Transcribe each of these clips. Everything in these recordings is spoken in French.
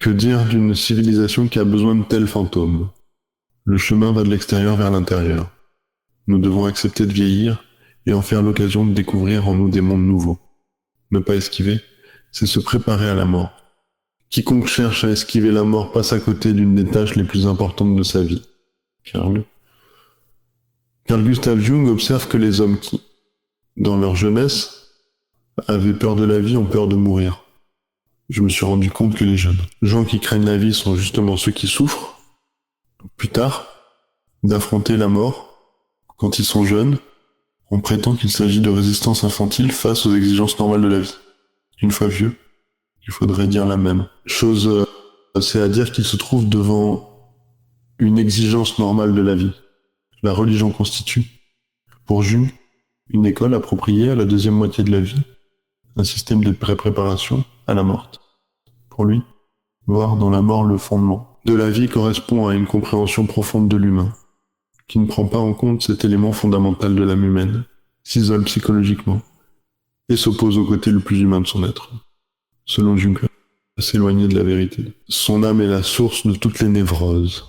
Que dire d'une civilisation qui a besoin de tels fantômes? Le chemin va de l'extérieur vers l'intérieur. Nous devons accepter de vieillir et en faire l'occasion de découvrir en nous des mondes nouveaux. Ne pas esquiver, c'est se préparer à la mort. Quiconque cherche à esquiver la mort passe à côté d'une des tâches les plus importantes de sa vie. Carl Gustav Jung observe que les hommes qui, dans leur jeunesse, avaient peur de la vie ont peur de mourir. Je me suis rendu compte que les jeunes gens qui craignent la vie sont justement ceux qui souffrent, plus tard, d'affronter la mort, quand ils sont jeunes, on prétend qu'il s'agit de résistance infantile face aux exigences normales de la vie. Une fois vieux, il faudrait dire la même chose, c'est à dire qu'ils se trouvent devant une exigence normale de la vie. La religion constitue, pour Jung, une école appropriée à la deuxième moitié de la vie, un système de préparation à la mort. Pour lui, voir dans la mort le fondement de la vie correspond à une compréhension profonde de l'humain, qui ne prend pas en compte cet élément fondamental de l'âme humaine, s'isole psychologiquement, et s'oppose au côté le plus humain de son être. Selon Jung, s'éloigner de la vérité. Son âme est la source de toutes les névroses.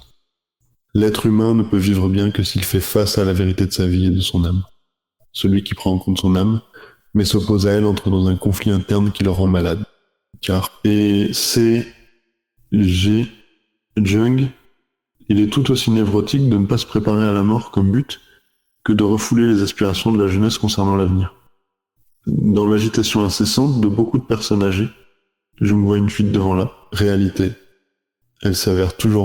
L'être humain ne peut vivre bien que s'il fait face à la vérité de sa vie et de son âme. Celui qui prend en compte son âme, mais s'oppose à elle, entre dans un conflit interne qui le rend malade. Car, et C. G. Jung, il est tout aussi névrotique de ne pas se préparer à la mort comme but que de refouler les aspirations de la jeunesse concernant l'avenir. Dans l'agitation incessante de beaucoup de personnes âgées, je me vois une fuite devant la réalité. Elle s'avère toujours